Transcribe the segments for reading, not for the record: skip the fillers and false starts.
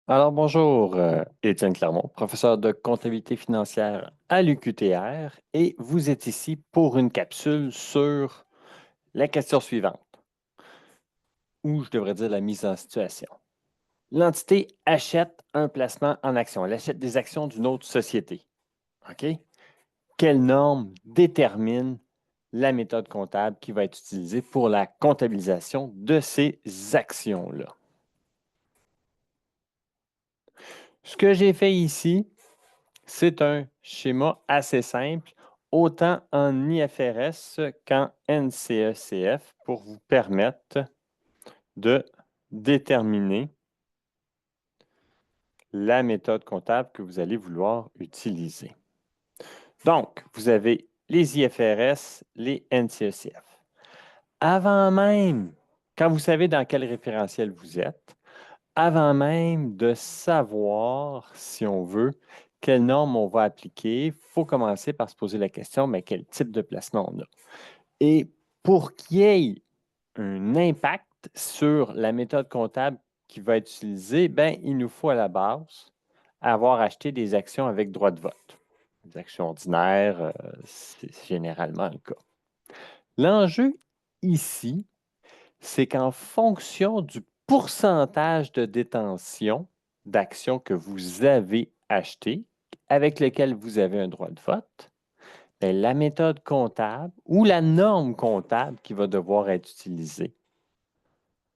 Alors bonjour, Étienne Clermont, professeur de comptabilité financière à l'UQTR, et vous êtes ici pour une capsule sur la question suivante, ou je devrais dire la mise en situation. L'entité achète un placement en action, elle achète des actions d'une autre société. OK? Quelle norme détermine la méthode comptable qui va être utilisée pour la comptabilisation de ces actions-là? Ce que j'ai fait ici, c'est un schéma assez simple, autant en IFRS qu'en NCECF, pour vous permettre de déterminer la méthode comptable que vous allez vouloir utiliser. Donc, vous avez les IFRS, les NCECF. Avant même, quand vous savez dans quel référentiel vous êtes, avant même de savoir, si on veut, quelle norme on va appliquer, il faut commencer par se poser la question, mais quel type de placement on a? Et pour qu'il y ait un impact sur la méthode comptable qui va être utilisée, ben, il nous faut à la base avoir acheté des actions avec droit de vote. Les actions ordinaires, c'est généralement le cas. L'enjeu ici, c'est qu'en fonction du pourcentage de détention d'actions que vous avez achetées, avec lequel vous avez un droit de vote, bien, la méthode comptable ou la norme comptable qui va devoir être utilisée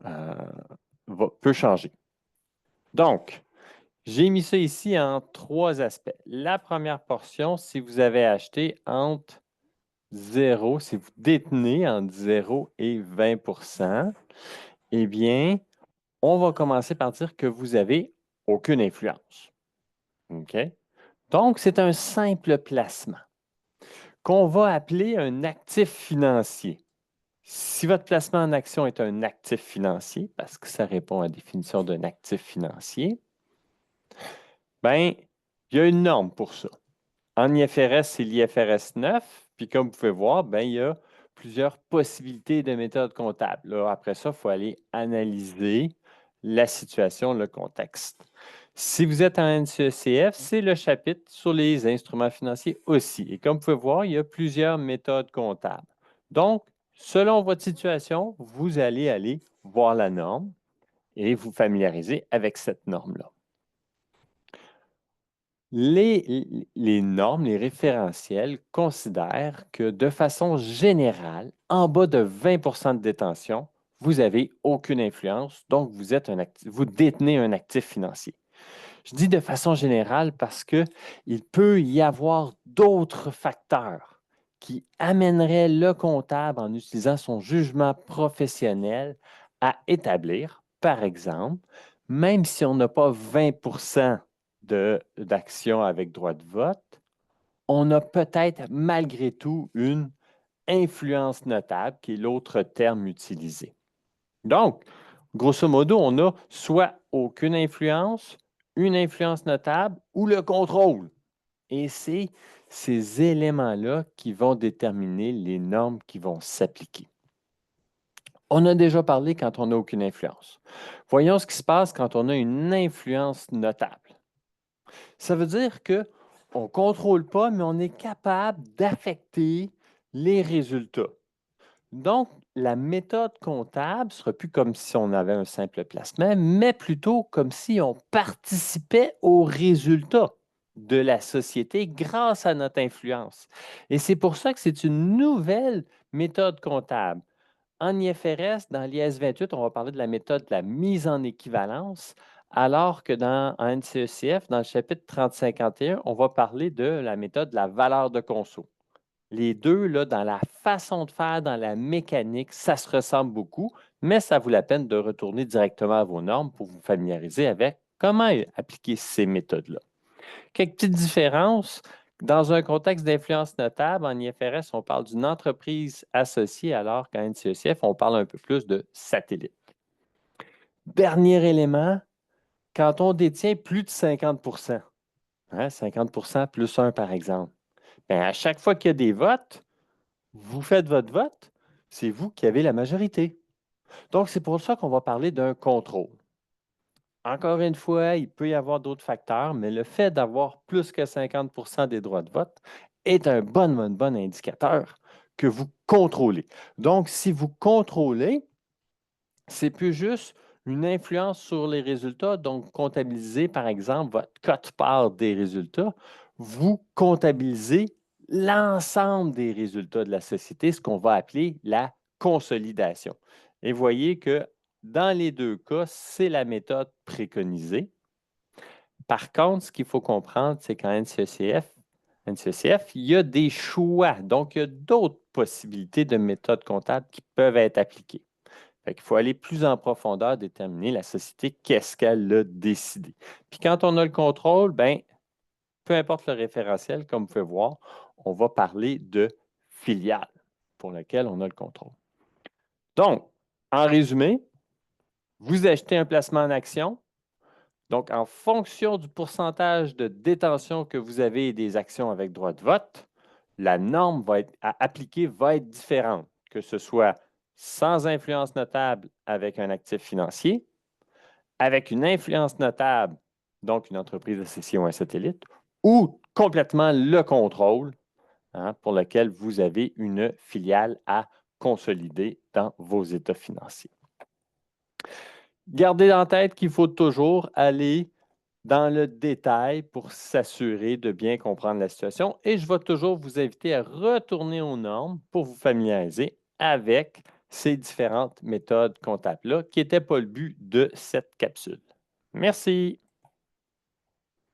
euh, peut changer. Donc, j'ai mis ça ici en trois aspects. La première portion, si vous avez acheté entre 0, si vous détenez entre 0 et 20 eh bien, on va commencer par dire que vous n'avez aucune influence. OK? Donc, c'est un simple placement qu'on va appeler un actif financier. Si votre placement en action est un actif financier, parce que ça répond à la définition d'un actif financier, bien, il y a une norme pour ça. En IFRS, c'est l'IFRS 9, puis comme vous pouvez voir, bien, il y a plusieurs possibilités de méthodes comptables. Là, après ça, il faut aller analyser la situation, le contexte. Si vous êtes en NCECF, c'est le chapitre sur les instruments financiers aussi. Et comme vous pouvez voir, il y a plusieurs méthodes comptables. Donc, selon votre situation, vous allez aller voir la norme et vous familiariser avec cette norme-là. Les normes, les référentiels considèrent que de façon générale, en bas de 20 de détention, vous n'avez aucune influence, donc vous détenez un actif financier. Je dis de façon générale parce qu'il peut y avoir d'autres facteurs qui amèneraient le comptable, en utilisant son jugement professionnel, à établir, par exemple, même si on n'a pas 20 d'actions avec droit de vote, on a peut-être malgré tout une influence notable, qui est l'autre terme utilisé. Donc, grosso modo, on a soit aucune influence, une influence notable ou le contrôle. Et c'est ces éléments-là qui vont déterminer les normes qui vont s'appliquer. On a déjà parlé quand on n'a aucune influence. Voyons ce qui se passe quand on a une influence notable. Ça veut dire qu'on ne contrôle pas, mais on est capable d'affecter les résultats. Donc, la méthode comptable ne sera plus comme si on avait un simple placement, mais plutôt comme si on participait aux résultats de la société grâce à notre influence. Et c'est pour ça que c'est une nouvelle méthode comptable. En IFRS, dans l'IS 28, on va parler de la méthode de la mise en équivalence, alors que en NCECF, dans le chapitre 3051, on va parler de la méthode de la valeur de conso. Les deux, là, dans la façon de faire, dans la mécanique, ça se ressemble beaucoup, mais ça vaut la peine de retourner directement à vos normes pour vous familiariser avec comment appliquer ces méthodes-là. Quelques petites différences. Dans un contexte d'influence notable, en IFRS, on parle d'une entreprise associée, alors qu'en NCECF, on parle un peu plus de satellite. Dernier élément, quand on détient plus de 50 50 plus 1 par exemple, bien, à chaque fois qu'il y a des votes, vous faites votre vote, c'est vous qui avez la majorité. Donc, c'est pour ça qu'on va parler d'un contrôle. encore une fois, il peut y avoir d'autres facteurs, mais le fait d'avoir plus que 50 des droits de vote est un bon indicateur que vous contrôlez. Donc, si vous contrôlez, c'est plus juste une influence sur les résultats. Donc, comptabiliser, par exemple, votre quote-part des résultats. Vous comptabilisez l'ensemble des résultats de la société, ce qu'on va appeler la consolidation. Et voyez que dans les deux cas, c'est la méthode préconisée. Par contre, ce qu'il faut comprendre, c'est qu'en NCECF, il y a des choix. Donc, il y a d'autres possibilités de méthodes comptables qui peuvent être appliquées. Il faut aller plus en profondeur, déterminer la société, qu'est-ce qu'elle a décidé. Puis quand on a le contrôle, ben, peu importe le référentiel, comme vous pouvez voir, on va parler de filiale pour laquelle on a le contrôle. Donc, en résumé, vous achetez un placement en action. Donc, en fonction du pourcentage de détention que vous avez des actions avec droit de vote, la norme à appliquer va être différente, que ce soit sans influence notable avec un actif financier, avec une influence notable, donc une entreprise associée ou un satellite, ou complètement le contrôle, pour lequel vous avez une filiale à consolider dans vos états financiers. Gardez en tête qu'il faut toujours aller dans le détail pour s'assurer de bien comprendre la situation et je vais toujours vous inviter à retourner aux normes pour vous familiariser avec ces différentes méthodes comptables-là qui n'étaient pas le but de cette capsule. Merci.